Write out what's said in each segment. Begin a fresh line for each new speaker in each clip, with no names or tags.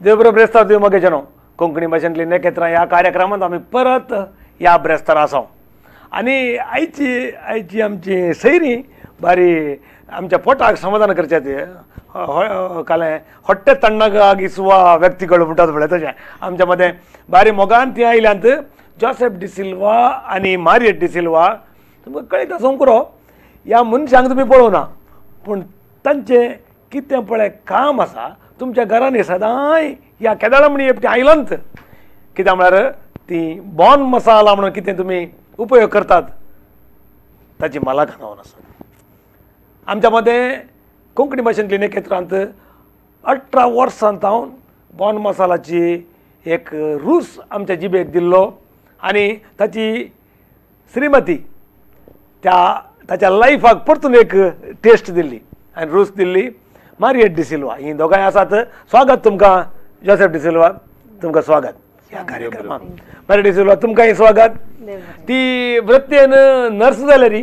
देवबरो ब्रेस्तार तुम्ही मगे जनो कोंकणी भाशेंतली नखेत्रां ह्या कार्यक्रमांत आमी परत ह्या ब्रेस्तार आसा आनी आयची आमची सैरी बारी आमच्या पोटाक समाधान करचे ते कालें ಹೊಟ್ಟೆ ತಣ್ಣಗಾಗಿಸುವ ವ್ಯಕ್ತಿಗಳು म्हणटात पळय तशें आमच्या मदें बारी मोगान ती आयल्यांत जोसेफ डिसिल्वा आनी मारियट डिसिल्वा तुमकां कळटा सोंकरो ह्या मनशांक तुमी पळोवना पूण तांचें कितें पळय काम आसा तुमच्या घरांनी सदांय ह्या केदाळा म्हणून हेपटी आयलांत कित्याक म्हळ्यार ती बॉन मसाला म्हणून कितें तुमी उपयोग करतात ताची मला खानावन आसा आमच्या मदें कोंकणी भाशेंतली नखेत्रांत 18 वर्सांत हांव बॉन मसालाची एक रूस आमच्या जिबेक दिल्लो आनी ताची श्रीमती ताच्या लायफाक परतून एक टेस्ट दिल्ली आनी रूस दिल्ली मारियट डिसिल्वा ही दोगांय आसात स्वागत तुमकां जोसेफ डिसिल्वा तुमकां स्वागत ह्या कार्यक्रमाक मारियट डिसिल्वा तुमकांय स्वागत ती वृत्तेन नर्स जाल्यारी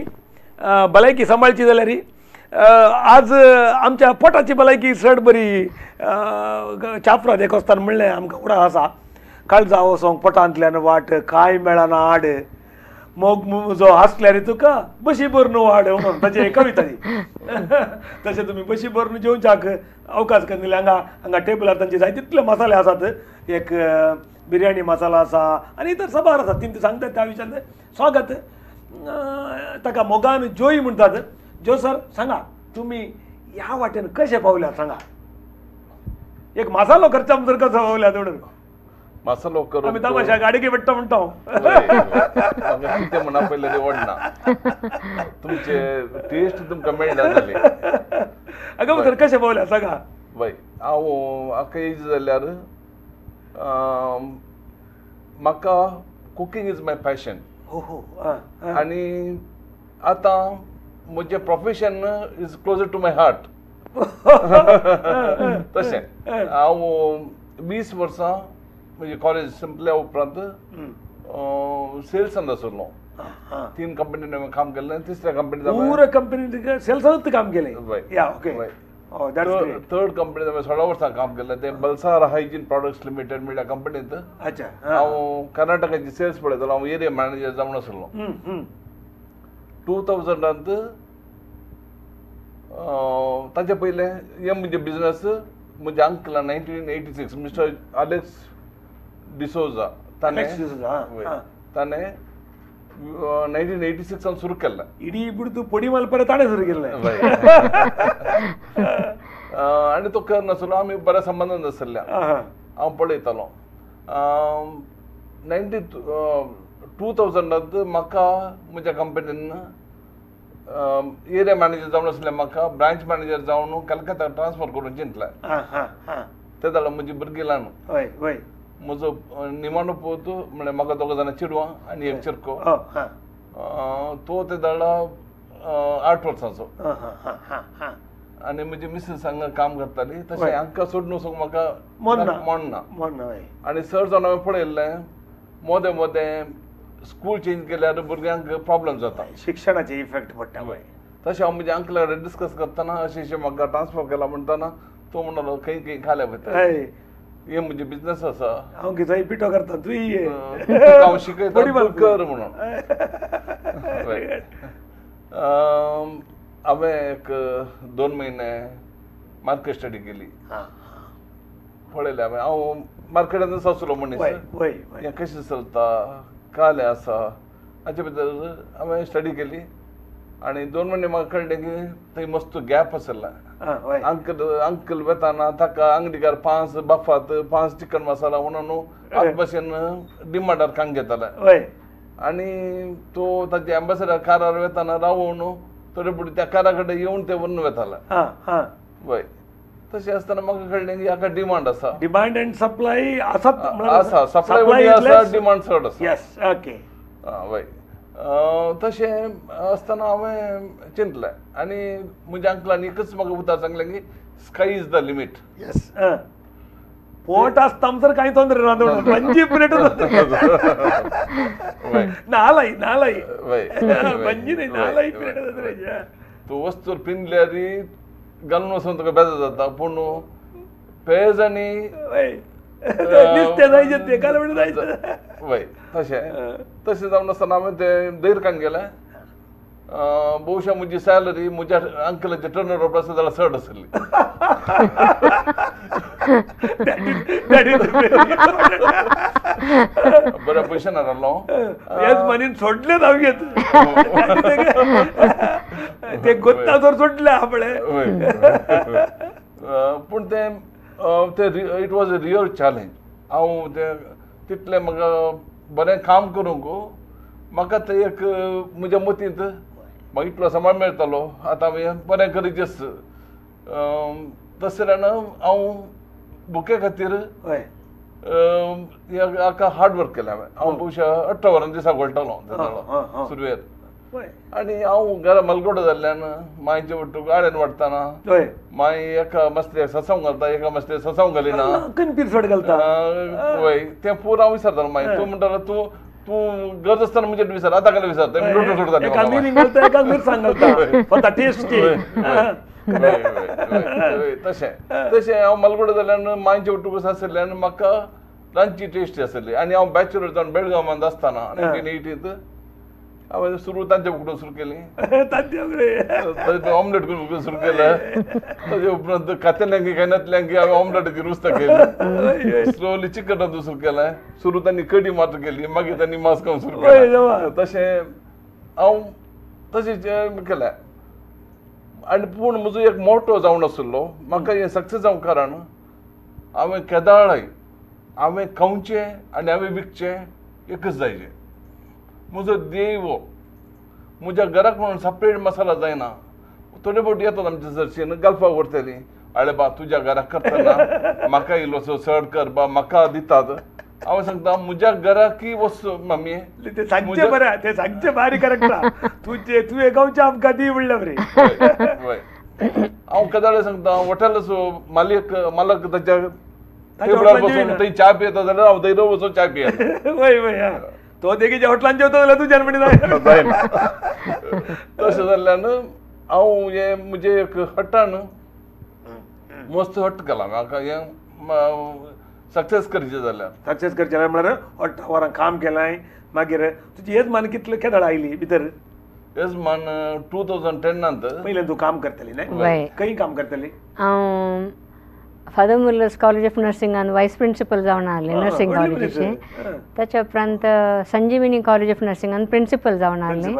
भलायकी सांबाळची जाल्यारी आज आमच्या पोटाची भलायकी चड बरी चापरा देखोस्तान म्हणलें आमकां उडा आसा काळजा वसोंक पोटांतल्यान वाट कांय मेळना आड मोग मुजो हांसल्यार तुका बशी भरून वाड म्हणून ताची कविता तशें तुमी बशी भरून जेवच्याक अवकाश करून हांगा टेबलार तांचे जाय तितले मसाले आसात एक बिर्याणी मसाला आसा आनी इतर सबार आसा ती सांगतात त्या विशयान स्वागत ताका मोगान जोई म्हणटात जो सर सांगा तुम्ही ह्या वाटेन कशे पावल्यात सांगा एक मसालो करचा जर कसो पावल्यात म्हणून
मसालो करून
आमी तमाशा गाडगे भेट्टा म्हणटा
कितें म्हणा पयलें निवडना तुमचे टेस्ट तुमकां मेळना जाली
अगं सर कशे पावल्यात सांगा
बाय हांव आख्खा एज जाल्यार म्हाका कुकींग इज माय पॅशन आनी आतां म्हजें profession is closer to my heart तशें हांव 20 वर्सां म्हणजे कॉलेज संपल्या उपरांत सेल्सान आसलो 3 कंपनीन हांवें काम केलें तिसऱ्या कंपनीत
पूरा कंपनीन सेल्सानूच काम केलें या ओके
थर्ड कंपनीत हांवें 16 वर्सां काम केलें तें बलसार हायजीन प्रॉडक्ट्स लिमिटेड म्हणल्या कंपनींत
अच्छा
हांव कर्नाटकाची सेल्स पळयतालो हांव एरिया मॅनेजर जावन आसलो 2000 ताचे पयलें हे म्हणजे बिझनस म्हज्या अंकलान 1986 मिस्टर अलेक्स डिसोजा ताणें 1986 सुरू केल्लें
इडी बुडतू पडी माल परत ताणें सुरू केल्लें
आनी तो करनासलो आमी बऱ्या संबंदान आसल्या हांव पळयतालो 2000 म्हाका म्हज्या कंपनीन एरिया मॅनेजर जावन आसलें म्हाका ब्रांच मॅनेजर जावन कलकत्ता ट्रान्सफर करून चिंतलें ते जाल्यार म्हजी भुरगीं ल्हान म्हजो निमाणो पोत म्हळ्यार म्हाका 2 जाणां चेडवां आनी एक चिरको तो ते जाल्यार 8 वर्सांचो आनी म्हजी मिसेस हांगा काम करताली तशें हांकां सोडून वचूंक म्हाका मोडना आनी चड जावन हांवें पळयल्लें मोदें मोदें स्कूल चेंज केल्यार भुरग्यांक प्रॉब्लम जाता
शिक्षणाचे इफेक्ट पडटा
तशें हांव म्हज्या अंकला कडेन डिस्कस करतना अशें म्हाका ट्रान्सफर केला म्हणटना तो म्हणलो खंय खाल्या वयता हे म्हणजे बिझनस आसा
हांव कितें पिठो करता तूं
हांव शिकयता कर म्हणून हांवें एक 2 म्हयने मार्केट स्टडी केली पळयलें हांव मार्केटांतूच आसलो मनीस हें कशें चलता काले आसा हाचे भितर हांवें स्टडी केली आनी 2 म्हयने म्हाका कळ्ळें की थंय मस्त गॅप आसलें अंकल वेताना ताका अंगडीकार 5 बफात 5 चिकन मसाला म्हणून हाच भशेन डिमांडार काम घेताले आनी तो ताचे एम्बेसेडर कारार वेताना रावून थोडे पुढे त्या कारा कडेन येवन ते व्हरून वेताले वय तशें आसतना म्हाका कळ्ळें की हाका डिमांड आसा
डिमांड एंड सप्लाय आसा
सप्लाय आसा डिमांड चड आसा
यस ओके
वय तशें आसतना हांवें चिंतलें आनी म्हज्या अंकलान एकच म्हाका उतर सांगलें की sky is the limit
yes पोट आसता आमचो कांय तोंदरे ना पंजी प्लेट नालाई पंजी न्ही नालाई प्लेट
तूं वस्तू पिनल्यार घालून वचून तुका बेजार जाता पूण पेज आनी
नुसते जायचे ते कालवड जायचं
वय तसे जाऊन असताना आम्ही ते दैरकान गेलाय बहुशा मुझी सॅलरी मुझ्या अंकलाच्या टर्नओव्हर असं त्याला चढ असेल बऱ्या पैशांना राहिलो
याच म्हणून सोडले जाऊ घेत ते गोत्ता जर सोडले आपले
पण ते it was a real challenge हांव ते तितले म्हाका बरें काम करूंक म्हाका ते एक म्हज्या मतींत म्हाका इतलो सांबाळ मेळटालो आतां हांवें बरें गरजेचे तसल्यान हांव बुके खातीर हाका हार्ड वर्क केलें हांवें बहुशा 18 वरां दिसा घोळटालो सुरवेर आनी हांव घरा मलगोडो जाल्ल्यान मायचे वट्टूक आडेन वाडटाना माय एका मस्त्याक ससांव घालता एका मस्त्याक ससांव घालिना
पिरसोड घालता
वय तें पुरो हांव विसरतालो माय तूं म्हणटालो तूं गरज आसतना म्हणजे विसर आतां गेल्यार विसरता लोटो सोडता
टेस्टी
तशें हांव मलगोडो जाल्ल्यान मायचे वट्टूक आसल्यान म्हाका रांदची टेस्टी आसली आनी हांव बॅचलर जावन बेळगांवांत आसतना 1980 हांवें सुरू तांचे फुडें सुरू केली ऑमलेट करून सुरू केलें ताजे उपरांत खातेल्यांकी कांयनातल्यांकी हांवें ऑमलेटाची रुस्तां केली स्लोली चिकन रांदूंक सुरू केलें सुरू तांणी कडी मात केली मागीर तांणी मांस खावंक सुरू केलें तशें हांव तशें केलें आनी पूण म्हजो एक मोटो जावन आशिल्लो म्हाका हें सक्सेस जावंक कारण हांवें केदाळय हांवें खावचें आनी हांवें विकचें एकच जायचें म्हजो ध्येय वो म्हज्या घराक म्हणून सपरेट मसाला जायना थोडे फावटी येतात आमच्या चर्चेन घालपाक व्हरतली आळे बा तुज्या घराक करतना म्हाका इल्लोसो चड कर बा म्हाका दितात हांव सांगता म्हज्या घराकी वस्तू मम्मी
ते सांगचे बरें ते सांगचे भारी करेक्ट तुवें गांवचे आमकां दी म्हणलें बरें
हांव केदाळे सांगता हॉटेलाचो मालक ताच्या टेबलार बसून थंय च्या पियेता जाल्यार हांव थंय वचून च्या पियेता
वय तो देखीच्या हॉटलान जेवता जाल्यार तूं जन्मणी जायना
तशें जाल्ल्यान हांव हे म्हणजे एक हट्टान मस्त हट्ट केला म्हाका हें सक्सेस करचें जाल्यार
म्हळ्यार 18 वरां काम केलां मागीर तुजी येजमान कितले केदाळ आयली भितर
येजमान 2010
पयलें तूं काम करतली न्हय खंय काम करतली
हांव फादर मुर्लस कॉलेज ऑफ नर्सिंगान वायस प्रिंसिपल जावन आहले नर्सिंग कॉलेजीचे त्याच्या उपरांत संजीवनी कॉलेज ऑफ नर्सिंगान प्रिंसिपल जावन आहले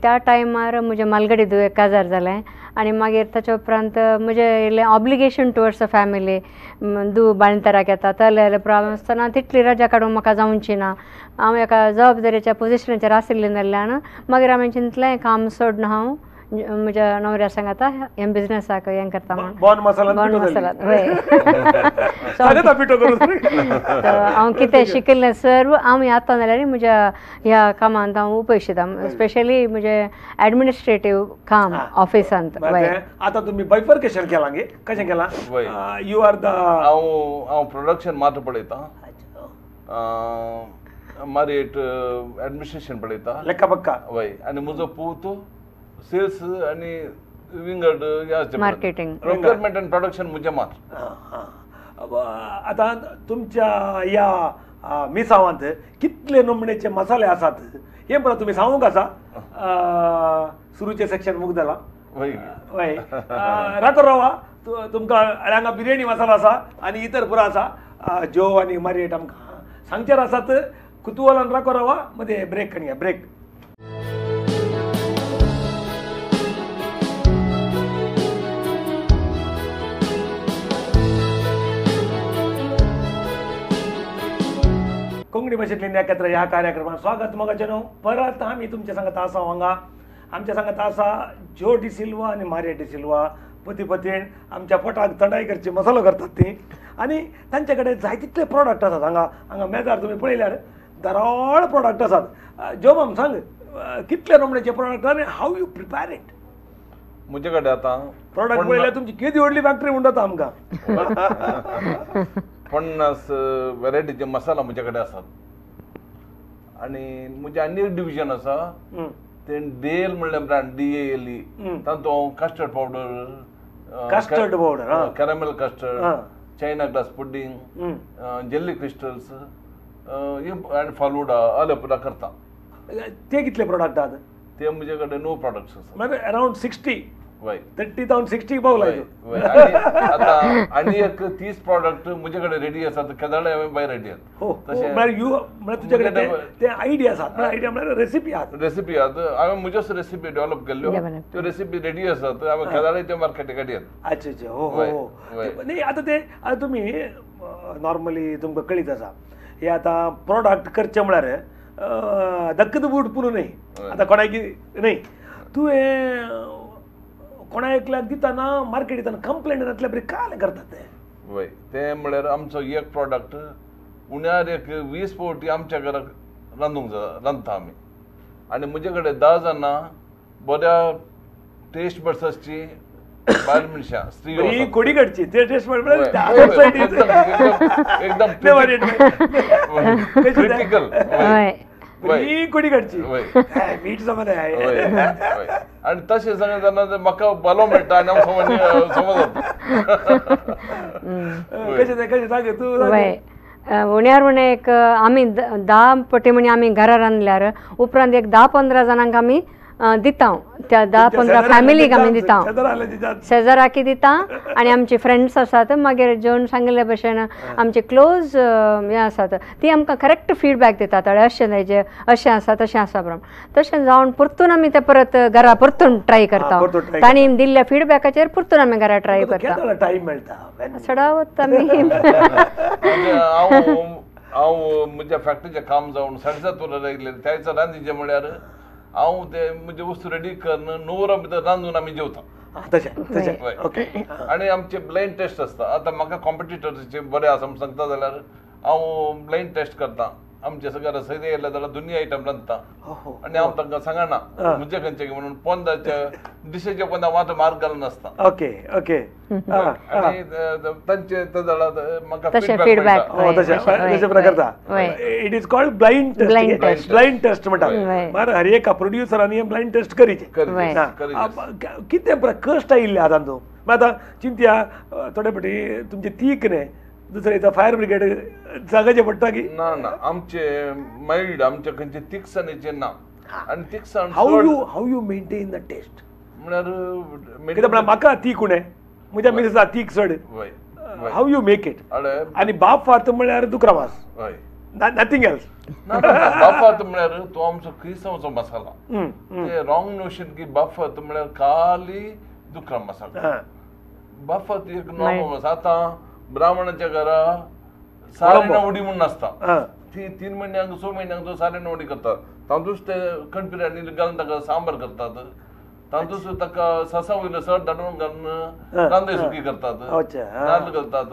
त्या टायमार म्हजे मालगडी एक काजार जालें आनी मागीर ताच्या उपरांत म्हजें इल्लें ऑब्लिगेशन टुवर्ड्स अ फॅमिली बाळंतराक येता तले प्रॉब्लम आसतना तितली रजा काडूंक म्हाका जावची ना हांव एका जबाबदारेच्या पोजिशनाचेर आशिल्लें जाल्ल्यान मागीर हांवें चिंतलें काम सोडून हांव म्हज्या नवऱ्या सांगता हें बिजनसाक हें करता
बॉन मसाला
हांव कितें शिकिल्लें सर्व हांव आतां जाल्यार म्हज्या ह्या कामांत हांव उपयशिता स्पेशली म्हजें एडमिनिस्ट्रेटीव काम ऑफिसांत
आतां तुमी बायफर्केशन केलां गे कशें केलां यू आर द
हांव प्रोडक्शन मात्र पळयतां मारेट एडमिनिस्ट्रेशन पळयता
लेखा पक्का
वय आनी म्हजो पूत सेल्स आनी विंगड
मार्केटिंग
प्रोक्युरमेंट आनी प्रोडक्शन म्हजें मात
आतां तुमच्या ह्या मिसावांत कितले नमुनेचे मसाले आसात हें पळय तुमी सांगूंक आसा सुरूचें सेक्शन मुख जालां वय राको रावा तुमकां हांगा बिर्याणी मसाला आसा आनी इतर पुरो आसा जो आनी मारियेट आमकां सांगचेर आसात कुतुहलान राको रावा मध्ये ब्रेक करूया ब्रेक कोंकणी भाशेंतली एकत्र ह्या कार्यक्रमात स्वागत मोगाचेनो परत आमी तुमच्या सांगता आसा हांगा आमच्या सांगता आसा जो डिसिल्वा आनी मारिया डिसिल्वा पती पतीण आमच्या पोटाक थंडाय करची मसालो करतात ती आनी तांचे कडेन जाय तितले प्रोडक्ट आसात हांगा मेजार तुमी पळयल्यार दराळ प्रोडक्ट आसात जो माम सांग कितले नमुन्याचे प्रोडक्ट आनी हाव यू प्रिपेर इट
म्हजे कडेन आतां
प्रोडक्ट पळयल्यार तुमची केदी व्हडली फॅक्टरी म्हणटा आमकां
50 वेरायटीचे मसाला म्हजे कडेन आसात आनी म्हजें आनी एक डिविजन आसा तें डेल म्हणलें ब्रँड DALE तातूंत हांव custard powder
custard powder
caramel custard China glass pudding, jelly crystals आणि फालुडा अलपुरा करता.
ते कितले प्रोडक्ट आहात?
ते म्हजे कडेन 9 प्रोडक्ट्स आसा.
म्हणजे अराउंड 60
वय
60 पावला.
आता आणि एक 30 प्रोडक्ट म्हजे कडेन रेडी आसात, केदाळे हांवें बाय रेडी आहात.
हो, तुजे कडेन ते आयडिया आसात, आयडिया म्हळ्यार रेसिपी आहात.
रेसिपी आहात, हांवें म्हज्योच रेसिपी डेव्हलप केल्ल्यो, त्यो रेसिपी रेडी आसात, हांवें केदाळे त्यो मार्केटाक काडयात.
अच्छा अच्छा, हो हो. नाही आता तुमी नॉर्मली तुमकां कळीत आसा हे आता प्रोडक्ट करचे म्हळ्यार धक्क बूट पुरू न्ही. आता कोणाक न्ही तूं हे कोणाक दितना मार्केट दितना कंप्लेंट येतल्या बरी काल करतात ते.
वय ते म्हळ्यार आमचो एक प्रोडक्ट उण्यार एक 20 फावटी आमच्या घराक रांदता आमी, आनी म्हजे कडेन 10 जाणां बऱ्या टेस्ट बड्साची बायल मनशां स्त्री
कोडी कडची ते टेस्ट
एकदम क्रिटिकल
कोडी कडची मीठ समज
आणि तशें सांगत जाल्यार म्हाका बलो मेळटा आनी हांव समज
कशें सांग तूं.
उण्यार उणे एक आमी 10 पटी म्हण आमी घरा रांदल्यार उपरांत एक 10-15 जाणांक आमी दिता. त्या 10-15 फॅमिलीक आमी दिता, शेजाराकी दिता, आनी आमची फ्रेंड्स आसात मागीर जेवन सांगिल्ले भशेन आमचे क्लोज हे आसात ती आमकां करेक्ट फीडबॅक दितात. अशें जायचे, अशें आसा तशें आसा प्रमाण. तशें जावन परतून आमी ते परत घरा परतून ट्राय करता. तांणी दिल्ल्या फीडबॅकाचेर परतून आमी घरा ट्राय करता.
टायम मेळटा
सडावत आमी.
हांव म्हज्या फॅक्टरीचें काम जावन 7:30 वरां रायलें, त्या दिसा रांदीचें म्हळ्यार हांव ते म्हजे वस्तू रेडी करन 9 वरां भितर रांदून आमी जेवता. आनी आमचे ब्लायंड टेस्ट आसता. आतां म्हाका कॉम्पिटिटर्सचे बरे आसा म्हण सांगता जाल्यार हांव ब्लायंड टेस्ट करता. आमचे सगळे रसयदे येयले जाल्यार दोनी आयटम रांदता आनी हांव तांकां सांगना म्हजे खंयचे म्हणून पोंदाच्या डिशेचे पोंदा मात मार्क घालून आसता.
Okay okay.
आनी तांचे ते जाल्यार म्हाका
फीडबॅक
तशें प्रकारचा. It is called blind test. Blind test म्हणटा. मार हर एका प्रोड्युसरांनी ब्लायंड टेस्ट करीचे. कितें कश्ट आयिल्ले आतां तूं आतां चिंतया थोडे फावटी तुमचे तीक न्ही दुसरे दिसा फायर ब्रिगेड सांगचें पडटा की
ना ना आमचे मायल्ड आमचे खंयचे तिखसाणीचे ना. आनी तिखसाण
how you maintain the taste
म्हळ्यार
कित्याक म्हाका तीख उणें म्हज्या मिसेसा तीख चड. How you make it. आनी बाप फात म्हळ्यार दुकरामास, नथींग एल्स.
बाफात म्हळ्यार तो आमचो क्रिस्तांवाचो मसाला. ते रॉंग नोशन की बाफात म्हळ्यार खाली दुकरा मसाला. बाफात एक नॉर्मल आतां ब्राह्मणाच्या घरा सारेन उडी म्हणून आसता, ती 3 म्हयन्यांक 6 म्हयन्यांक तो सारेन उडी करतात. तातूंच ते कणपिऱ्यांनी घालून ताका सांबार करतात. तातूंच ताका सासा वयलो सड धाडून घालून कांदे सुकी करतात, नाल्ल घालतात.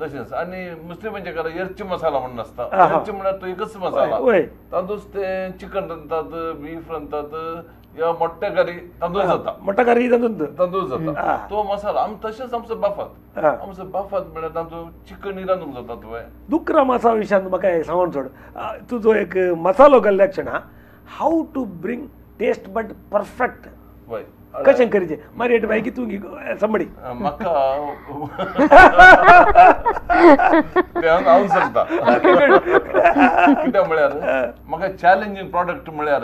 तशेंच आनी मुस्लिमांच्या घरा एर्ची मसाला म्हणून आसता. एर्ची म्हळ्यार तो एकच मसाला. तातूंच ते चिकन रांदतात, बीफ रांदतात, या मोठ्या करी तांदूळ जाता.
मोठा करी
तांदूळ जाता तो मसाला. आमी तशेंच आमचो बाफात. आमचो बाफात म्हळ्यार तांचो चिकन रांदूंक जाता. तुवें
दुकरा मसाला विशयान म्हाका सांगून सोड. तुजो एक मसालो घाल्ल्या क्षणा how to bring taste but perfect कशें करीचें मागीर एट बायकी तूं समडी
म्हाका हांव सांगता कित्याक म्हळ्यार म्हाका चॅलेंजींग प्रॉडक्ट म्हळ्यार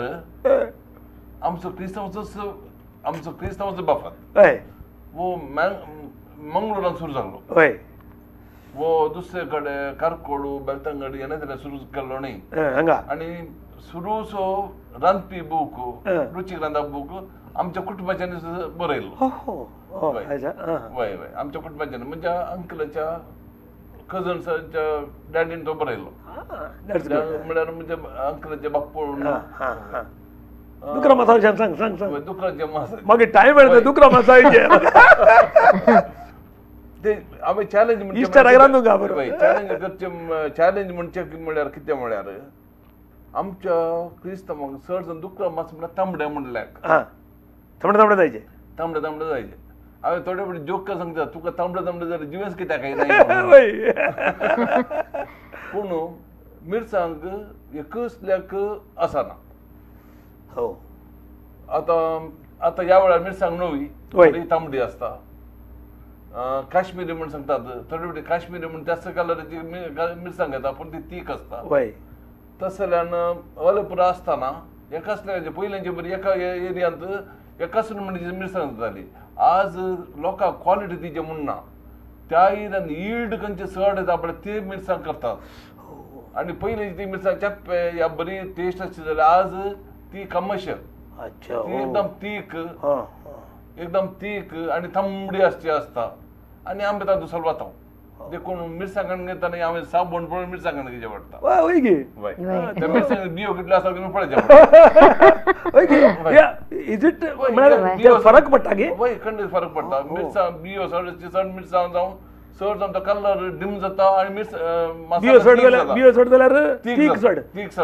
आमचो क्रिस्तांवाचो बाफात वो मंगळुरान सुरू जाल्लो. वो दुसरे कडेन कारकोडू बेलतंगडी येणे सुरू केल्लो न्ही. आनी सुरूचो रांदपी बूक रुचीक रांदप बूक आमच्या कुटुंबाच्यानी बरयलो. वय वय आमच्या कुटुंबाच्यानी म्हणजे अंकलाच्या कजन्साच्या डॅडीन तो बरयलो. म्हळ्यार म्हणजे अंकलाचे बापूण
दुकरा मसाला सांग सांग सांग.
दुकराचे मसाले
मागीर टायम मेळटा दुकरा मसाल्याचे
ते आमी चॅलेंज म्हणजे चॅलेंज करचे. चॅलेंज म्हणचे म्हळ्यार कितें म्हळ्यार आमच्या क्रिस्तांवांक चड दुकरा मास म्हळ्यार तांबडे म्हणल्याक
तांबडे तांबडे जायचे.
तांबडे तांबडे जायचे. हांवें थोडे फावटी जोक सांगता तुका तांबडे तांबडे जाल्यार जिवेंस कित्याक खायना. पूण मिरसांग एकसल्याक आसना.
हो
आतां ह्या वेळार मिरसांग नवी तांबडी आसता. काश्मीरी म्हणून सांगतात थोडी थोडी काश्मीरी म्हणून जास्त कलराची मिरसांग येता पण ती तीख असता तसल्यान अलेपुरा असताना एकाच पहिल्यांची बरी एका एरियांत एकाच म्हणजे मिरसांग जाली आज लोकांक क्वालिटी तिचे म्हणना त्या एरियान यील्ड खंयचे चड येता पळय ते मिरसांग करतात आणि पयलीं ती मिरसांग चेप्पे या बरी टेस्ट आसची जाल्यार आज ती कमर्शियल ती एकदम तीख आणि तांबडी आसची आसता आणि आमी तातूंत सलवाता देखून मिरसांगण घेतना हांवें साबण पळोवन मिरसांगण घेवचें पडटा त्या मिरसांग बियो कितल्यो आसा तुमी पळयचें
फरक पडटा गे
वय खंडीत फरक पडटा मिरसांग बियो चड मिरसांग जावन चड जावन तो कलर डिम जाता आणि
बियो चड जाल्यार तीख
चड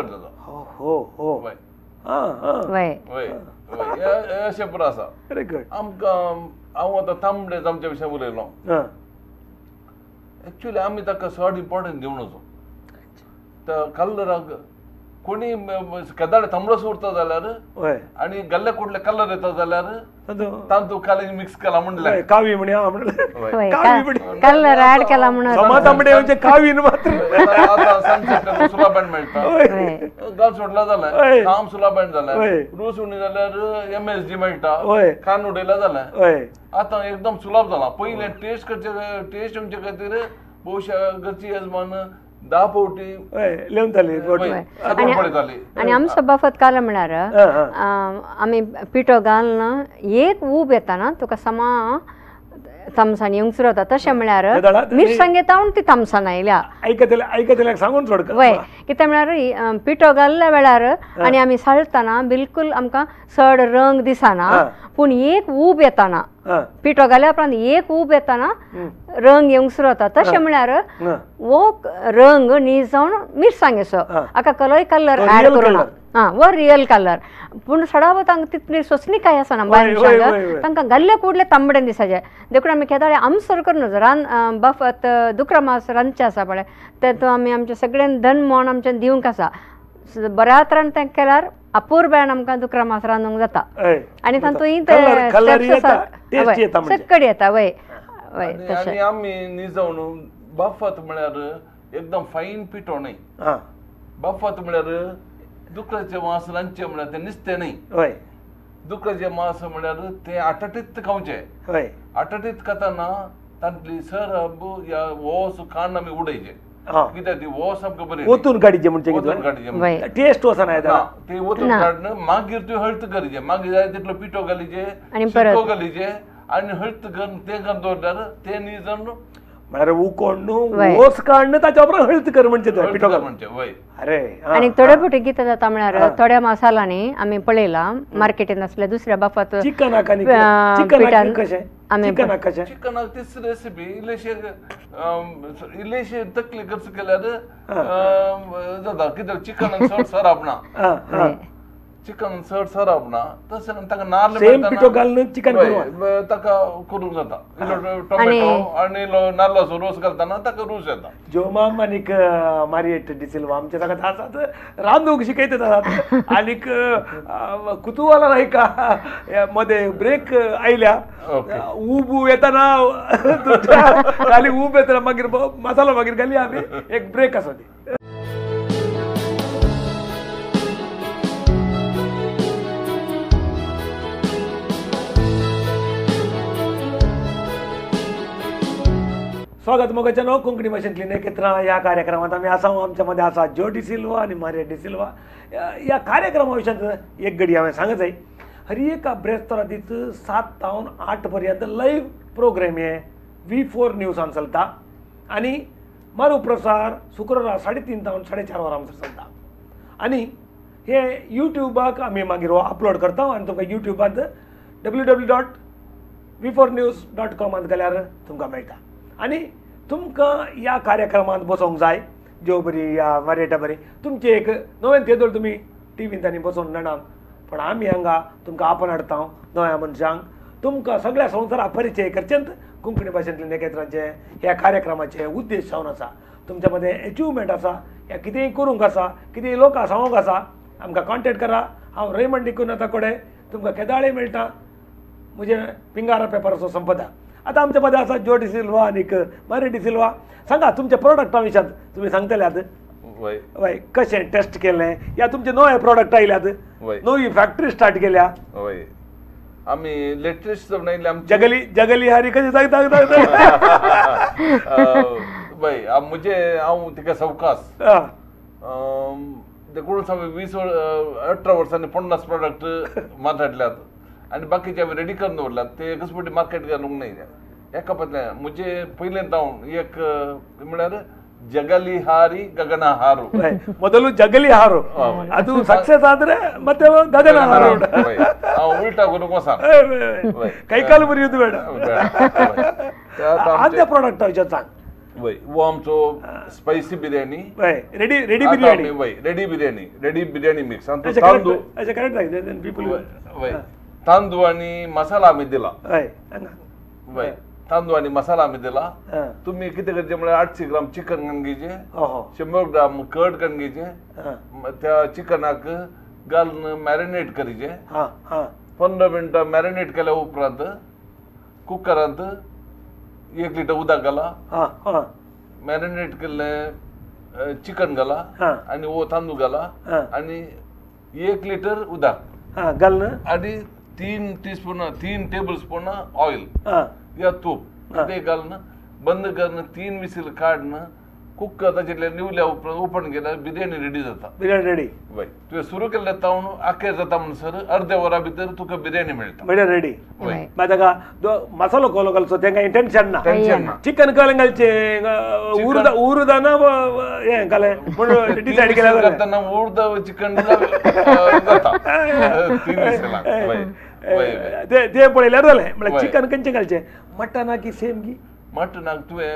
जाता
हो हो
अशें पुरो आसा आमकां हांव आतां तांबडे आमच्या विशयान उलयलो एक्चुअली आमी ताका चड इम्पॉर्टन्स दिवं नजो तर कलराक कोणी केदाळे तांबडोच उरता जाल्यार आनी गल्ले कुठले कलर येता जाल्यार तांतूं काली मिक्स केला म्हणलें
कावी
कलर ऍड केला म्हणून
तांबडे म्हणजे कावीन मात्र
आतां सनसेट सुलाबँड मेळटा गाल सोडला जाल्यार काम सुलाबँड जाल्यार रूस उणी जाल्यार MSG मेळटा कान उडयला जाल्यार आतां एकदम सुलभ जाला पयलें टेस्ट म्हणजे खातीर भोवशा घरची यजमान 10 फावटी
आणि आमचो बफत कालो म्हळ्यार आमी पिठो घालून एक ऊब येता ना तुका समा तामसाण येवंक सुरू जाता तशें म्हळ्यार मिरसांग येता ती तामसाण आयल्या
आयकतल्याक सांगून सोड
वय कितें म्हळ्यार पिठो घाल्ल्या वेळार आनी आमी साळटना बिलकुल आमकां चड रंग दिसना पूण एक ऊब येताना पिठो घाल्या उपरांत एक ऊब येताना रंग येवंक सुरू जाता तशें म्हळ्यार वो रंग न्हीज जावन मिरसांग येसो हाका कलय कलर ऍड करूं वो रियल कलर पूण सडावो तांकां तितली सोसणीकाय आसना मिरसांग तांकां घाल्ले कुडले तांबडे दिसाचे देखून आमी केदाळे आमसर करून बफत दुकरा मास रांदचे आसा पळय तेतून आमी आमचें सगळें धन मोण आमचें दिवंक आसा बऱ्या तरान तें केल्यार अपूर्वेन आमकां दुकरा मास रांदूंक जाता आनी तातूंत सकड येता वय वय
आनी आमी न्हिजवून बफत म्हळ्यार एकदम फायन पिठो न्हय बफत म्हळ्यार दुकराचें मांस रांदचें म्हळ्यार तें नुस्तें न्हय दुकराचें मांस म्हळ्यार तें आटटीत खावचें आटटीत खाताना तांतली सरब या वोस कांड आमी उडयचे कित्याक ती वोस आमकां बरी
ओतून काडीचे म्हणजे टेस्ट वचना
ते ओतून काडून मागीर तुवें हळद करीचे मागीर जाय तितलो पिठो घालीचे शिको घालीचे आनी हळद घालून तें घालून दवरल्यार तें न्ही जावन
म्हळ्यार उकोण ओस काडून ताच्या उपरांत हळद कर म्हणजे पिठो घाल म्हणजे
वय
अरे
आनी थोडे फावटी कितें जाता म्हळ्यार थोड्या मसालांनी आमी पळयलां मार्केटीन आसल्या दुसऱ्या बफत
चिकनाक
आमी
चिकनाक तीच रेसिपी इल्लेशे तकली खर्च केल्यार जाता कित्याक चिकनाक चड सराप ना चिकन चड सराप ना तशें ताका नाल्ल
पिठो घालून चिकन
ताका करूंक जाता टोमॅटो आनी नाल्लाचो रोस घालतना ताका रूच येता
जोमाम आनीक मारियेट डिसिल्वा आमचे ताका आसात रांदूंक शिकयतात आसात आनीक कुतूहल नाही का मध्ये ब्रेक आयल्या ऊब येताना खाली ऊब येताना मागीर मसालो मागीर घाली आमी एक ब्रेक आसा ती स्वागत मोगाच्यानो कोंकणी भाशेंतली नखेत्रां ह्या कार्यक्रमात आमी आसा आमच्या मध्ये आसा जो डिसिल्वा आणि मारिया डिसिल्वा ह्या कार्यक्रमा विशयात एक घडी हांवें सांगत जाय हर एका ब्रेस्तारांत 7 तावन 8 पर्यंत लायव्ह प्रोग्राम हे V4 न्यूजान चलता आणि मरुप्रसार शुक्रवार 3:30 तावन 4:30 वरां चलता आणि हे युट्यूबाक आमी मागीर अपलोड करता आणि तुमकां युट्यूबांत www.v4news.com गेल्यार तुमकां मेळटा आणि तुमकां ह्या कार्यक्रमांत बसोंक जाय ज्यो बरी या मारियेटा बरी तुमचे एक नवें तेदोळ तुमी टीव्हींत आनी बसोन नेणात पण आमी हांगा तुमकां आपण हाडटा नव्या मनशांक तुमकां सगळ्या संवसाराक परिचय करचेंत कोंकणी भाशेंतल्या नखेत्रांचे ह्या कार्यक्रमाचे उद्देश जावन आसा तुमच्या मध्ये अचिवमेंट आसा या कितेंय करूंक आसा कितेंय लोकां सांगूंक आसा आमकां कॉन्टेक्ट करा हांव रेमंड डिकुनाथा कोडे तुमकां केदाळे मेळटा म्हजे पिंगारा पेपराचो संपदा आता आमच्या मध्ये असा जो डिसिल्वा आणि मारी डिसिल्वा सांगा तुमच्या प्रोडक्टा विषयात तुम्ही सांगतले आता
वय
वय कशें टेस्ट केलें या तुमचे नवे प्रोडक्ट आयल्यात
वय
नवी फॅक्टरी स्टार्ट केल्या
वय आम्ही लेटेस्ट बनयले
जगली जगली हारी कशी सांगता
वय म्हणजे हांव तिका सवकास ते कोण सांग 18 वर्सांनी 50 प्रोडक्ट माथाडल्यात आणि बाकीचे आम्ही रेडी करून दवरल्यात ते कसपटी मार्केट घालूंक नाही एका पतल्या म्हणजे पहिल्यांत हांव एक म्हळ्यार जगली हारी गगನ ಹಾರು
ಮೊದಲು ಜಗಲಿ ಹಾರು ಅದು ಸಕ್ಸಸ್ ಆದ್ರೆ ಮತ್ತೆ ಗಗನ ಹಾರು
ಉಲ್ಟಾ ಗುರುಕೋಸ
ಕೈಕಾಲು ಮುರಿಯೋದು ಬೇಡ आद्य प्रोडक्ट विचार सांग
वय वो आमचो spicy biryani
ready ready biryani
वय रेडी बिर्याणी मिक्स आणि
तांदूळ अच्छा करेक्ट सांग पीपल
वय तांदूळ आणि मसाला आम्ही दिला वय तांदूळ आणि मसाला आम्ही दिला तुम्ही किती करचे म्हणजे 800 ग्राम चिकन घालून घ्यायचे 100 ग्राम कर्ड घालून घ्यायचे त्या चिकनाक घालून मॅरिनेट करायचे 15 मिनिटं मॅरिनेट केल्या उपरांत कुकरांत 1 लिटर उदक घाला मॅरिनेट केले चिकन घाला आणि वो तांदूळ घाला आणि 1 लिटर उदक
घालणं
आणि 3 टेबल स्पून ऑइल या तूप ते घालणं बंद करणं 3 विसील काढणं कुकर ताचे निवल्या उपरांत ओपन केल्यार बिर्याणी रेडी जाता
बिर्याणी रेडी
वय तुवें सुरू केल्ले तावन आखेर जाता म्हणसर अर्ध्या वरा भितर तुका बिर्याणी मेळटा
बिर्याणी रेडी
वय
मागीर ताका मसालो कोलो घालचो तेंका इंटेन्शन ना
टेन्शन ना
चिकन घालून घालचे उरदा ना हें घाले म्हणून डिसायड केल्या
करतना उर्द चिकन जाता 3 विसीलांक वय
ते पळयल्यार जालें म्हळ्यार चिकन खंयचें घालचें मटना की सेम की
मटनाक तुवें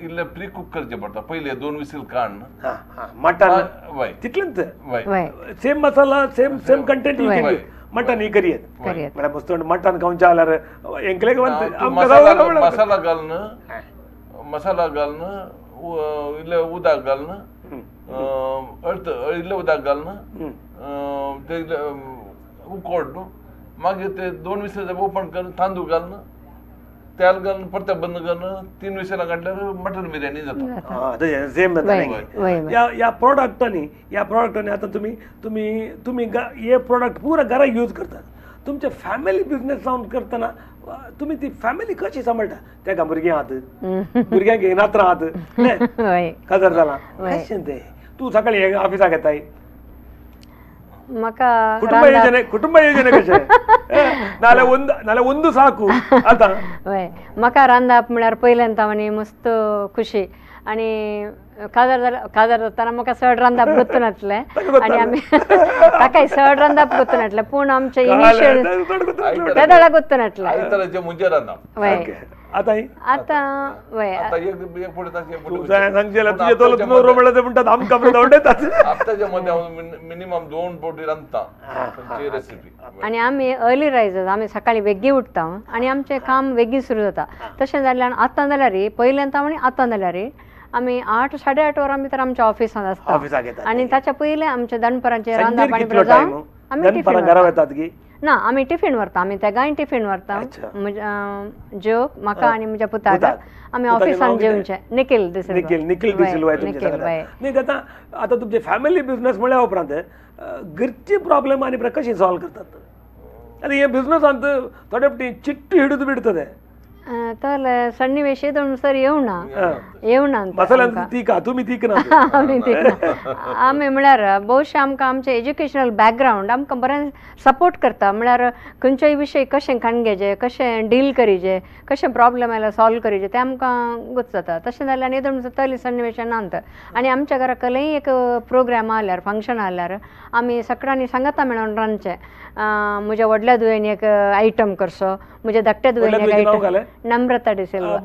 इल्ले प्री कुक करचे पडटा पयले 2 विसील काडन
मटन
वय
तितलेंच
वय
सेम मसाला सेम कंटेंट मटन ही करियत म्हळ्यार मस्त मटन खावचे जाल्यार हेंकले मसाला घालून इल्ले उदक घालून इल्ले उदक घालून ते उकोड मागीर ते 2 विसील ओपन करून तांदूळ घालून तेल घालून परत बंद करून 3 विसील काडल्यार मटन बिर्याणी जाता सेम जाता या प्रोडक्टांनी आता तुम्ही हे प्रोडक्ट पुरा घरा यूज करता तुमचे फॅमिली बिझनेस जावन करतना तुम्ही ती फॅमिली कशी सांभाळटा तेका भुरग्यां आहात भुरग्यांक घेनात राहत काजार जाला कशें तें तूं सकाळी ऑफिसाक येताय ಕುಟುಂಬ ಯೋಜನೆ कशें नाल्यार ಒಂದು ಸಾಕು आता
वय म्हाका रांदप म्हळ्यार पयल्यान न्ही मस्त खुशी आनी काजार जाताना म्हाका चड रांदप गोतून येतलें आनी आमी ताकाय चड रांदप गोतून येतलें पूण आमचे इनिशियल त्या दळा गोतून येतलें वय आता वय
मिनिमम 2 पोटी रांदता
आनी आमी अर्ली रायजर्स आमी सकाळी बेगी उठता आनी आमचें काम बेगी सुरू जाता तशें जाल्यार आतां जाल्यार पयल्यान आनी आतां जाल्यार आमी 8-8:30 वरां भितर आमच्या ऑफिसांत आसता आनी ताच्या पयलें आमच्या दनपरांचें रांदप आनी जावन आमी टिफीन ना आमी टिफीन व्हरता आमी त्या गायन टिफीन व्हरता जेव म्हाका आनी म्हज्या पुताक आमी ऑफिसान जेवचे निखिल
आता तुमचे फॅमिली बिझनेस म्हळ्या उपरांत घरची प्रॉब्लेम आनी कशी सॉल्व करतात आनी हे बिझनेसांत थोडे फावटी चिट्टी हिडून बिडता ते
तर सन्निवेश सर येवना आमी म्हळ्यार भोवशे आमकां आमचें एज्युकेशनल बॅकग्रावंड आमकां बरें सपोर्ट करता म्हळ्यार खंयच्याय विशय कशें खाणगेचे कशें डील करीचे कशें प्रॉब्लेम आयल्यार सॉल्व करीचे तें आमकां गुच जाता तशें जाल्यार न्ही तली सन्निवेशान नांत आनी आमच्या घरा कसलेंय एक प्रोग्राम आल्यार फंक्शन आल्यार आमी सगळ्यांनी सांगाता मेळोन रांदचें म्हज्या व्हडल्या धुवेन एक आयटम करचो म्हज्या धाकट्या धुवेन एक आयटम नम्रता डिसिल्वा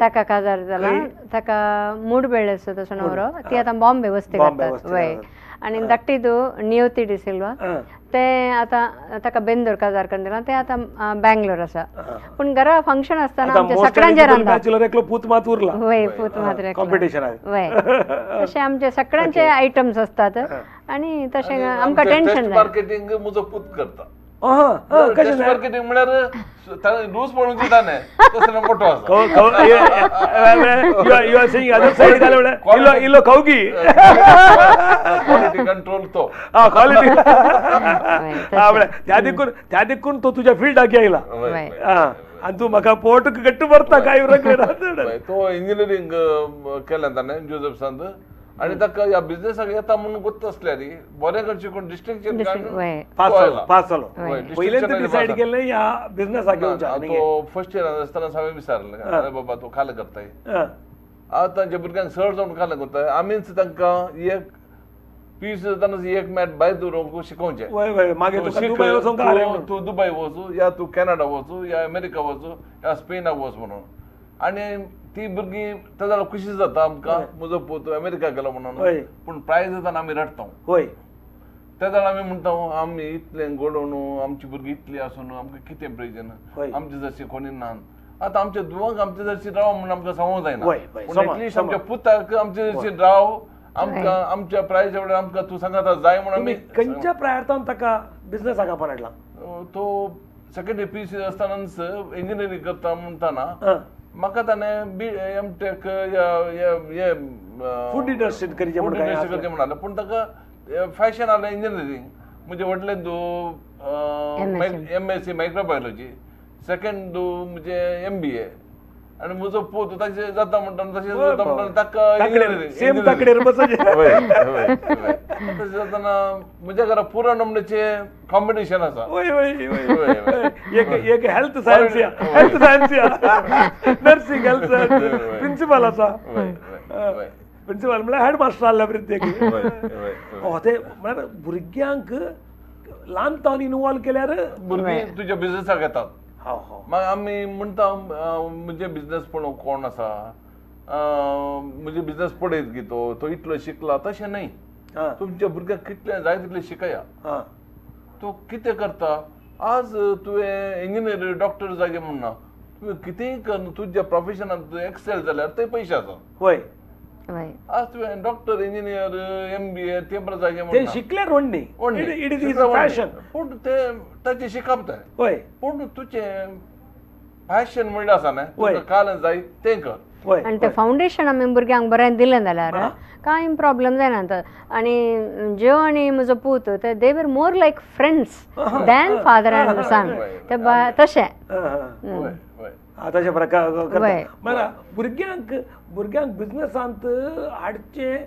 ताका काजार जाला ताका मूड बेळ्ळे आसा तसो नवरो ती आतां बॉम्बे वस्ती करतात वय आनी धाकटी धूव नियती डिसिल्वा ते आतां ताका बेंदूर काजार करून दिला ते आतां बँगलोर आसा पूण घरा फंक्शन आसतना आमचे सगळ्यांचे रांदप वय पूत मात्र वय तशें आमचे सगळ्यांचे आयटम्स आसतात आनी तशें आमकां टेन्शन
मार्केटिंग म्हजो पूत करता
कशें
मार्केटींग म्हळ्यार रूच पळोवन दिता न्ही तसलो मोठो आसा
you are saying other side घाले म्हळ्यार इल्लो खावगी
क्वालिटी कंट्रोल तो
क्वालिटी त्या देखून तो तुज्या फिल्डाक आयला आनी तूं म्हाका पोट गट्ट भरता काय
तो इंजिनियरींग केलें ताणें जोसेफसांत आणि ताका ह्या बिझनेसाक येता म्हणून गोत्त असल्यार बरें करचें कोण डिस्टिंक्शन
पास जालो पयलेंच डिसायड केलें ह्या बिझनेसाक येवचें
तो फर्स्ट इयरान आसतना हांवें विचारलें अरे बाबा तूं खालें करताय आतांच्या भुरग्यांक चड जावन खालें करताय आमीच तांकां एक पीस जाताना एक मॅट भायर दवरूंक शिकोवचें तूं दुबय वचू या तूं कॅनडा वचू या अमेरिका वचू या स्पेनाक वच म्हणून आनी ती भुरगीं त्या जाल्यार खुशी जाता आमकां म्हजो पूत अमेरिका गेलो म्हणून पूण प्रायज येताना आमी रडटा त्या जाल्यार आमी म्हणटा आमी इतले घडोवन आमची भुरगीं इतली आसून आमकां कितें प्रयोजन आमचे जरशी कोणी ना आतां आमच्या धुवांक आमचे जरशी राव म्हणून आमकां सांगूंक जायना पूण एटलिस्ट आमच्या पुताक आमचे जरशी राव आमकां आमच्या प्रायजा वेळार आमकां तूं सांगाता जाय म्हणून आमी
खंयच्या प्रायर्थान ताका बिझनेसाक आपणाडला
तो सेकंडरी पीसी आसतनाच इंजिनियरींग करता म्हणटाना म्हाका ताणें एमटेक
फूड इंडस्ट्रींत करचें
म्हणालें पूण ताका फॅशन आलें इंजिनियरींग म्हणजे व्हडलें MSc मायक्रोबायोलॉजी सेकंड म्हणजे MBA आनी म्हजो पूत तशें जाता म्हणटा तशें जाता म्हणटा ताका
सेम ताकडेर बसचें
तशें जातना म्हज्या घरा पुरो नमण्याचे कॉम्पिटिशन आसा
एक health science nursing health principal आसा प्रिंसिपल म्हळ्यार हेडमास्टर आहला प्रत्येक ते म्हळ्यार भुरग्यांक ल्हानपणान इनवॉल्व केल्यार
भुरगीं तुज्या बिझनेसाक येतात मागीर आमी म्हणटा म्हणजे बिझनेस पळोवंक कोण आसा म्हणजे बिझनेस पळयत की तो इतलो शिकला तशें न्हय तुमच्या भुरग्यांक कितलें जाय तितलें शिकया तो कितें करता आज तुवें इंजिनियर डॉक्टर जागे म्हणना तुवें कितेंय कर तुज्या प्रोफेशनांत एक्सेल जाल्यार ते पयशे आसा आज तुवें डॉक्टर इंजिनियर MBA ते बरें जागे
ते शिकल्यार फॅशन
पूण ते ताचें शिकप तें पूण तुजें फॅशन म्हणल्यार आसा न्ही तुका काल जाय तें कर
आनी तें फावंडेशन आमी भुरग्यांक बरें दिलें जाल्यार कांय प्रॉब्लेम जायना आनी ज्यो आनी म्हजो पूत दे वर मोर लायक फ्रेंड्स दॅन फादर एंड सन ते तशें
तशे प्रकार म्हणल्यार भुरग्यांक बिझनेसांत हाडचे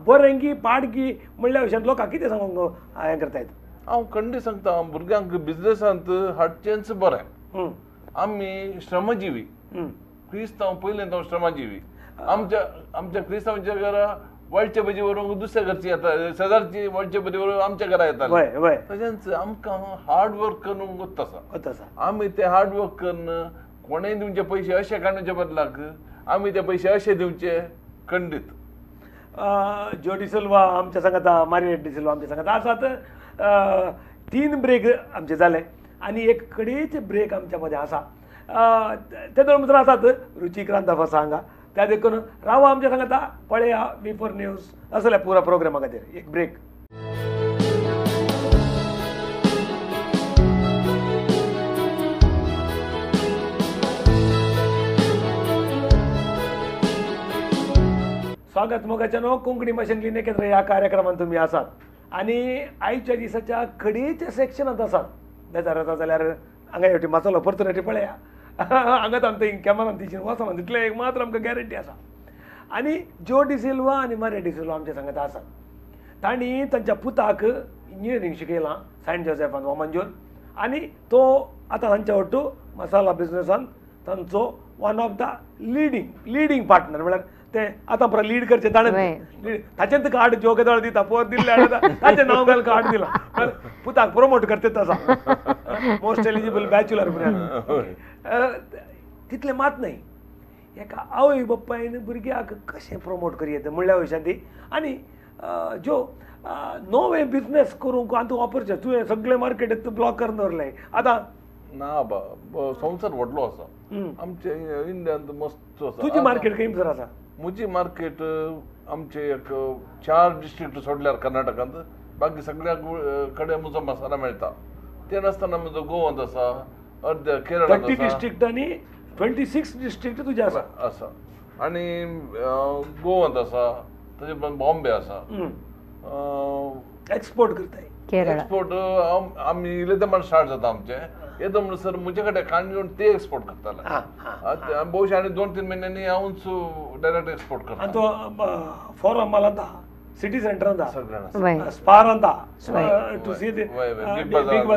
बरेंगी पाडगी म्हणल्या विशयान लोकांक कितें सांगूंक हें करतायत
हांव खंडी सांगता भुरग्यांक बिझनेसांत हाडचेंच बरें आमी श्रमजिवी क्रिस्तांव पयलें तो श्रमजिवी आमच्या क्रिस्तांवांच्या घरा वळचे भजी व्हरूंक दुसऱ्या घरची येता शेजारची वळचे भजी व्हरूंक आमच्या घरा येता तशेंच आमकां हार्ड वर्क करूंक गोत्त आसा आमी ते हार्ड वर्क करन कोणेय तुमचे पयशे अशे काडण्याच्या बदलाक आमी ते पयशे अशे दिवचे खंडीत
जो डिसिल्वा आमच्या सांगाता मारिया डिसिल्वा आमच्या सांगाता आसात 3 ब्रेक आमचे जाले आनी एक कडेच ब्रेक आमच्या मध्ये आसा ते 2 मित्र आसात रुचिक्रांत फसा हांगा त्या देखून रावा आमच्या सांगाता पळया B4 न्यूज असल्या पुरा प्रोग्रामा खातीर एक ब्रेक स्वागत मोगाच्यानो कोंकणी मशीन क्लिनिक केंद्र ह्या कार्यक्रमात तुम्ही आसात आणि आयच्या दिसाच्या खडीच्या सेक्शनात आसात बेजार येता जाल्यार हांगा हेवटी मसालो ऑपॉर्च्युनिटी पळया हांगा आमच्या कॅमेरान तिची वचना तितले एक मात्र आमकां गॅरंटी आसा आनी जो डिसिल्वा आनी मारिया डिसिल्वा आमच्या सांगात आसात तांणी तांच्या पुताक इंजिनियरींग शिकयलां सेंट जोसेफान वामंजूर आनी तो आतां तांच्या वट्टू मसाला बिझनेसान तांचो one of the leading partner म्हळ्यार ते आतां परत लीड करचे ताणें ताचेंच कार्ड जो केदळ दिता पोर दिल्ले ताचें नांव घाल कार्ड दिलां पुताक प्रमोट करता तसा मोस्ट एलिजिबल बॅचलर म्हणून तितलें मात न्हय एका आवय बापायन भुरग्याक कशें प्रमोट करीत म्हणल्या वयशान ती आनी ज्यो नवे बिझनेस करूंक आतां ऑपॉर्च्युनिटी तुवें सगळे मार्केट ब्लॉक करून दवरले आतां
ना बा संवसार व्हडलो आसा आमचे इंडियान मस्त आसा
तुजी मार्केट खंय सर आसा
म्हजी मार्केट आमचे एक 4 डिस्ट्रिक्ट सोडल्यार कर्नाटकांत बाकी सगळ्या कडेन म्हजो मसाला मेळटा ते नासतना म्हजो गोवांत आसा अर्ध्या केरळांत
30 डिस्ट्रिक्ट आणि 26 डिस्ट्रिक्ट तुझे आसा
आसा आनी गोवांत आसा ताजे उपरांत बॉम्बे आसा
एक्सपोर्ट करताय
केरळ
एक्सपोर्ट आमी इले ते स्टार्ट जाता आमचे येदो म्हणून सर म्हजे कडेन काण घेवन ते एक्सपोर्ट करताले भोवशे आनी 2-3 म्हयन्यांनी हांवूच डायरेक्ट एक्सपोर्ट करता
आणि तो फॉरम मला सिटी सेंटर
सगळ्यांना
स्पार अंता टू सी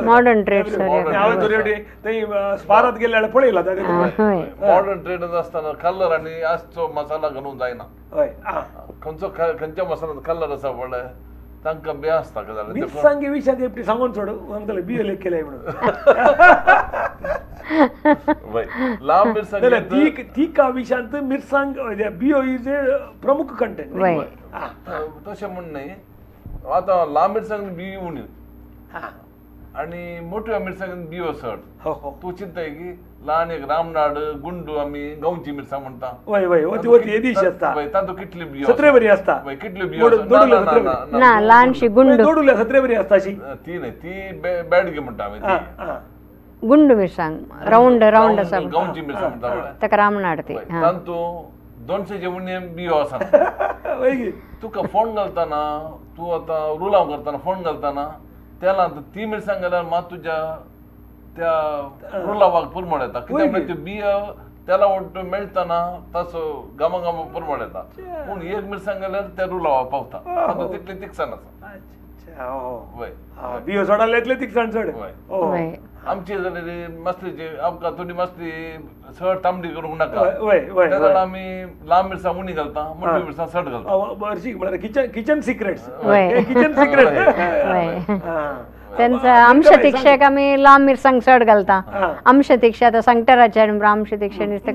मॉडर्न ट्रेड
थंय स्पारात गेले पळयला
मॉडर्न ट्रेडांत आसतना कलर आनी आजचो मसाला घालूंक जायना
हय
खंयच्या मसाल्यात कलर आसा पळय तांकां बे आसता जाल्यार
मिरसांगे विशयात एकटी सांगून सोड म्हणटले बियो लेख केले म्हणून
लांब मिरसांगे
तिका विशयांत मिरसांग बियो इज ए प्रमुख कंटेंट
तशें म्हण न्ही आतां लांब मिरसांग बी उणी आनी मोठ्या मिरसांगेन बियो चड तूं चिंताय की ल्हान एक रामनाड गुंडू आमी गांवची मिरसांग म्हणटा
वय वय वती वती येदीश आसता
तातूं कितली बियो
सत्रे बरी आसता
कितल्यो बियो
ना ल्हानशी गुंड
दोडुल्या सत्रे बरी आसता अशी
ती न्ही ती बॅडगी म्हणटा आमी ती
गुंड मिरसांग राऊंड राऊंड आसा
गांवची मिरसांग म्हणटा
ताका रामनाड ती
तातूं 200 उणे बियो आसा तुका फोंड घालतना तूं आतां रुलाव करतना फोंड घालतना तेला ती मिरसांग घाल्यार मात तुज्या त्या रुलावाक पुरमळ येता कित्याक त्यो बियो त्याला वाटतो मेळतना तसो गमगम पुरमळ येता पूण एक मिरसांग घाल्यार त्या रुलावा पावता तितली तिखसाण आसा वय
बियो सोडाले इतले तिखसाण चड
वय
आमची जाल्यार मस्तीची आमकां थोडी मस्ती चड तांबडी करूंक नाका
वय वय
त्या जाल्यार आमी लांब मिरसांग उणी घालता मोठी मिरसांग चड घालता
बरशी म्हळ्यार किचन सिक्रेट्स
वय
किचन सिक्रेट
वय त्यांचा आमशतिक्षेक आमी लांब मिरसांग चड घालता आमशतिक्षा आतां सांगटाराचे आमशतिक्षा नुस्तें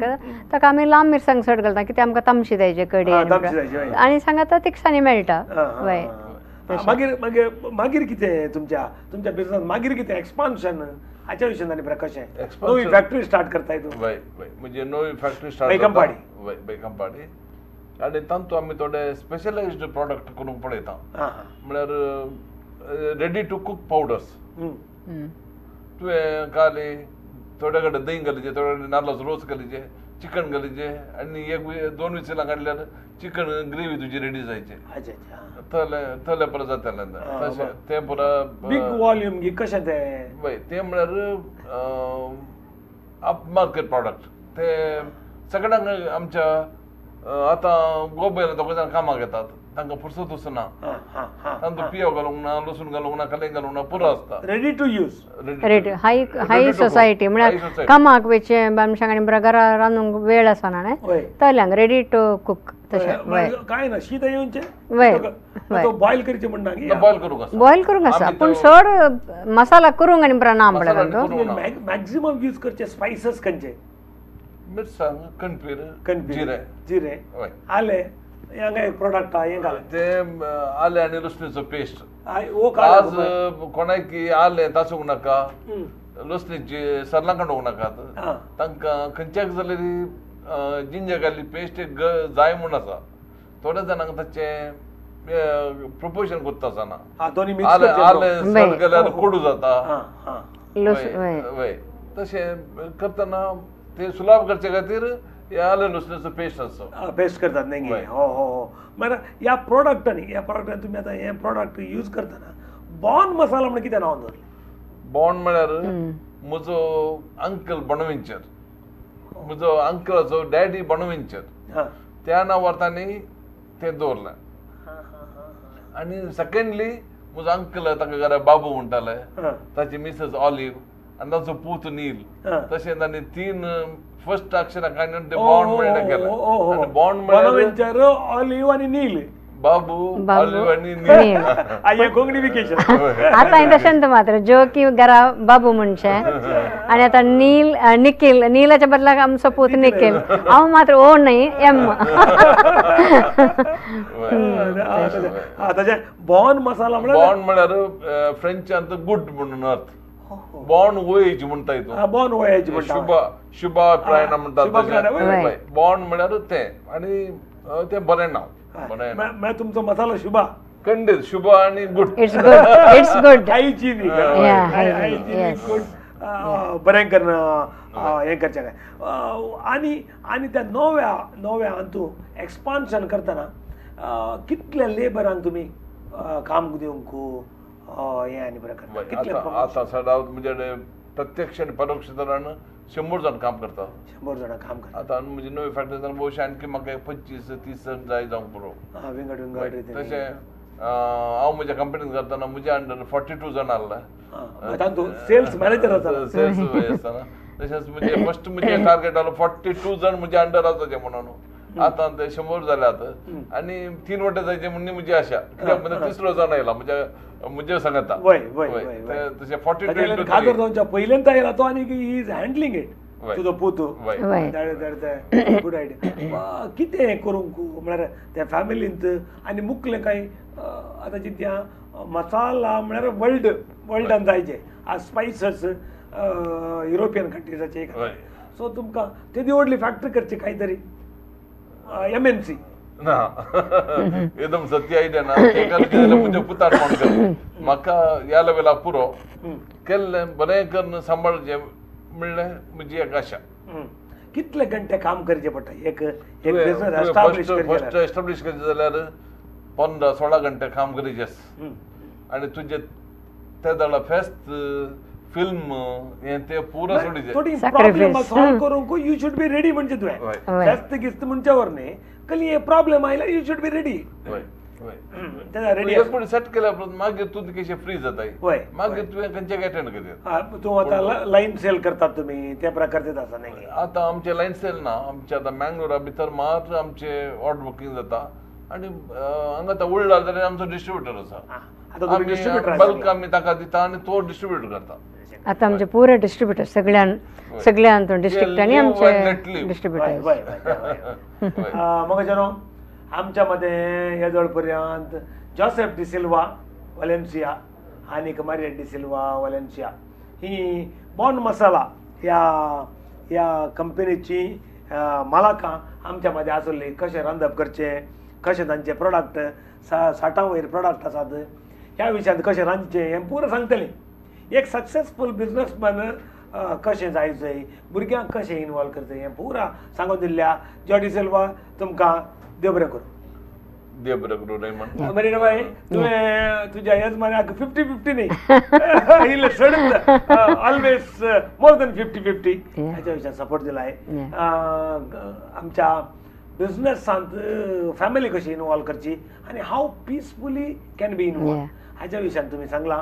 ताका आमी लांब मिरसांग चड घालता कित्याक आमकां तमशी जायचे कडी आनी सांगात तिखसाणी मेळटा वय
मागीर मागीर मागीर कितें तुमच्या बिझनस मागीर कितें एक्सपान्शन हाच्या विशयान आनी कशें नवी फॅक्टरी स्टार्ट करताय तूं
वय वय म्हणजे नवी फॅक्टरी स्टार्ट
बेगमपाडी
वय बेगमपाडी आनी तातूंत आमी थोडे स्पेशलायज्ड प्रोडक्ट करूंक पळयता म्हळ्यार रेडी टू कूक पावडर्स तुवें घाली थोडे कडेन दही घालीचे थोडे कडेन नाल्लाचो रोस घालीचे चिकन घालीचे आनी 1-2 विसिलां काडल्यार चिकन ग्रेवी तुजी रेडी जायचे तले परत जाताले तशें तें पुरा
बिग वॉल्यूम कशें तें
वय तें म्हळ्यार अप मार्केट प्रॉडक्ट ते सगळ्यांक आमच्या आतां गोबयल दोग जाण कामाक येतात तांकां फुरसत वचना तांकां पियो घालूंक ना लसूण घालूंक ना कलें घालूंक ना पुरो आसता
ready to use
ready high society म्हळ्यार कामाक वेचे आमच्या घरा रांदूंक वेळ आसना न्हय तल्यांक रेडी टू कुक तशें
काय ना शीत येवचे
वय
बॉयल करचे म्हणटा
बॉयल करूंक आसा पूण चड मसाला करूंक आनी बरा नाम पडटा
मॅक्झिमम यूज करचे स्पायसेस खंयचे
मिरसांग कणपीर
जिरे आले हेंगा एक प्रोडक्ट हें घाल
ते आले आनी लसणीचो पेस्ट आज कोणाकी आले तासूंक नाका लसणीची सरलां काडूंक नाकात तांकां खंयच्याक जाल्यार जिंजर गार्लीक पेस्ट जाय म्हूण आसा थोड्या जाणांक ताचें प्रोपोर्शन कोत्ता आसना आले चड गेल्यार कोडू जाता वय तशें करतना ते सुलाभ करचे खातीर आले लसणीचो पेस्ट आसता
पेस्ट करतात न्ही हो हो हो म्हळ्यार ह्या प्रोडक्टांनी तुमी आतां हे प्रोडक्ट यूज करतना बॉर्न मसाला म्हणून कितें नांव दवरलें
बॉर्न म्हळ्यार म्हजो अंकल बोनविंचर म्हजो अंकलाचो डॅडी बोनविंचर त्या नांवार्थांनी तें दवरलें आनी सेकंडली म्हजो अंकल ताका घरा बाबू म्हणटाले ताची मिसेस ऑलिव्ह आनी ताचो पूत नील तशें तांणी 3 फर्स्ट अक्षरां काडून ते बॉन्ड म्हणून केलें आनी बॉन्ड म्हळ्यार
ऑलिव्ह आनी नील
बाबू ऑलिव्ह आनी नील
हे कोंकणीफिकेशन
आतां हांवें तशें मात्र जो की घरा बाबू म्हणचे आनी आतां नील निखील नीलाच्या बदलाक आमचो पूत निखील हांव मात्र ओ न्हय एम
ताचे बॉर्न मसाला
बॉन्ड म्हळ्यार फ्रेंचांत गुड म्हणून अर्थ बॉर्न वोयेज म्हणटा हितून
बॉर्न वोयेज
शुभा प्रायण म्हणटा बॉर्न म्हळ्यार तें आनी तें बरें नांव
तुमचो मसालो शुभा
खंडित शुभ आणि good.
It's good, it's good.
Hygienic
Yeah, hygienic,
hygienic
yes.
Good बरें करणं हें करचें काय आनी त्या नव्या हातू एक्सपान्शन करतना कितल्या लेबरांक तुमी काम दिवंक हें आनी बरें करता कितले
आता सडा म्हणजे प्रत्यक्ष आणि परोक्ष तरान 100 जण काम करता.
100 जाणां काम करता
आता म्हणजे नवी फॅक्टरी भोवशी आणखी म्हाका 25-30 जण जाय जावंक पुरो.
विंगड रितीन
तशें हांव म्हज्या कंपनीन करतना म्हज्या अंडर 42 जण आसला.
तातूंत सेल्स मॅनेजर आसा
सेल्स आसतना तशेंच म्हणजे फर्स्ट म्हणजे टार्गेट आलो 42 जण म्हज्या अंडर आसाचे म्हणून. आता ते 100 जाले आता आनी 3 वटे जायचे म्हणून म्हजी आशा. कित्याक म्हणजे 3रो जण आयला म्हणजे सांगता तशें 42
खातर जावच्या पयल्यान तयार तो आनी ही इज हँडलिंग इट तुजो पोतू गुड आयडिया. कितें करूंक म्हळ्यार त्या फॅमिलींत आनी मुखलें कांय आतां जित्या मसाला म्हळ्यार वर्ल्डान जायचे आज स्पायसस युरोपियन कंट्रीजाचे सो तुमकां तेदी व्हडली फॅक्टरी करची कांय तरी MNC
ना एकदम सत्य आयडिया ना म्हणजे पुतार फोन कर म्हाका ह्या लेवलाक पुरो केल्लें बरें करून सांबाळचें म्हणलें म्हजी एक आशा.
कितले घंटे काम करचे पडटा एक बिझनेस
फर्स्ट एस्टाब्लिश करचें जाल्यार 15-16 घंटे काम करचें आनी तुजें ते दळा फेस्त फिल्म हें ते पुरो सोडीचें
प्रॉब्लेम सॉल्व करूंक यू शुड बी रेडी म्हणजे तुवें फेस्त गिस्त म्हणच्या वर न्ही कली हे प्रॉब्लेम आयला you should be ready
ready set केल्या मागीर तूं कशें फ्री जाताय मागीर तुवें खंयचे अटेंड करता.
तूं आतां लायन सेल करतात तुमी त्या प्रकारचेच आसा न्ही.
आतां आमचे लायन सेल ना आमचे आतां मँगलोरा भितर मात्र आमचे ऑर्डर बुकींग जाता आनी हांगा आतां उरला जाल्यार आमचो डिस्ट्रिब्युटर आसा बल्क आमी ताका दिता आनी तो डिस्ट्रिब्यूट करता.
आता आमचे पुरे डिस्ट्रीब्युटर सगळ्यान डिस्ट्रिक्टांनी आमचे डिस्ट्रीब्युटर.
मग जाणो आमच्या मध्ये हे जवळ पर्यंत जोसेफ डिसिल्वा वलेन्सिया आणि मारिया डिसिल्वा वलेन्सिया ही बॉन मसाला ह्या कंपनीची मालकां आमच्या मध्ये आसली. कशें रांदप करचें कशें तांचे प्रोडक्ट 60 वयर प्रोडक्ट आसात ह्या विशयांत कशें रांदचें हें पुरो सांगतलें. एक सक्सेसफूल बिझनेसमॅन कशें जायचंय भुरग्यांक कशें इनवॉल्व करचें हें पुरा सांगून दिल्ल्या जो डिसिल्वा तुमकां देव बरें करूं.
देव बरें करूं रेमंड.
मरीना बाई तुवें तुज्या यजमानाक 50-50 न्ही इल्लें सडत ऑलवेज मोर दॅन 50-50 हेच्या विशयान सपोर्ट दिलाय. आमच्या बिझनेसांत फॅमिली कशी इनवॉल्व करची आनी how peacefully can be involve हाच्या विशयान तुमी सांगलां.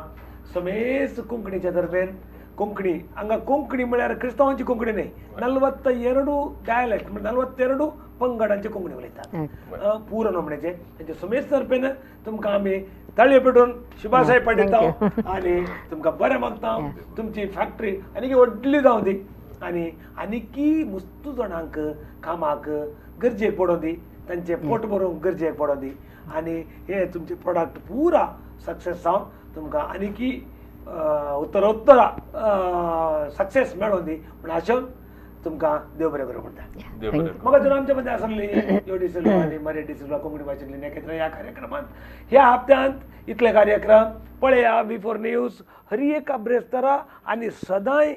समेस्त कोंकणीच्या तर्फेन कोंकणी हांगा कोंकणी म्हळ्यार क्रिस्तांवांची कोंकणी न्ही 42 डायलेक्ट म्हणजे 42 पंगडांची कोंकणी उलयतात पुरो नमण्याचे तांचे समेस्त तर्फेन तुमकां आमी ताळयो पेटोवन शुभाशय पाठयता आनी तुमकां बरें मागता. तुमची फॅक्टरी आनी व्हडली जावं दी आनी आनीकी मुस्तू जाणांक कामाक गरजेक पडों दी तांचे पोट भरूंक गरजेक पडों दी आनी हे तुमचे प्रोडक्ट पुरा सक्सेस जावन तुमकां आनीकी उत्तरोत्तर सक्सेस मेळोवन दी म्हण आशेन तुमकां देव बरें करूं म्हणटा. म्हाका जर आमच्या मध्ये आसली यो डिसिल्वा आनी मारिया डिसिल्वा कोंकणी भाशेंतली नेकेत्र ह्या कार्यक्रमांत ह्या हप्त्यांत इतले कार्यक्रम पळया बिफोर न्यूज हरी एका ब्रेस्तारा आनी सदांय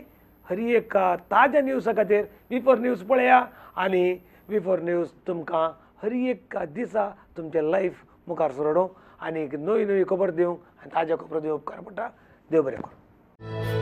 हरी एका ताज्या न्यूजा खातीर बिफोर न्यूज पळया आनी बिफोर न्यूज तुमकां हरी एका दिसा तुमचें लायफ मुखार सरडोवंक आनी नवी खबर दिवंक आनी ताज्या खबरो दिवंक उपकार पडटा. देव बरें करूं.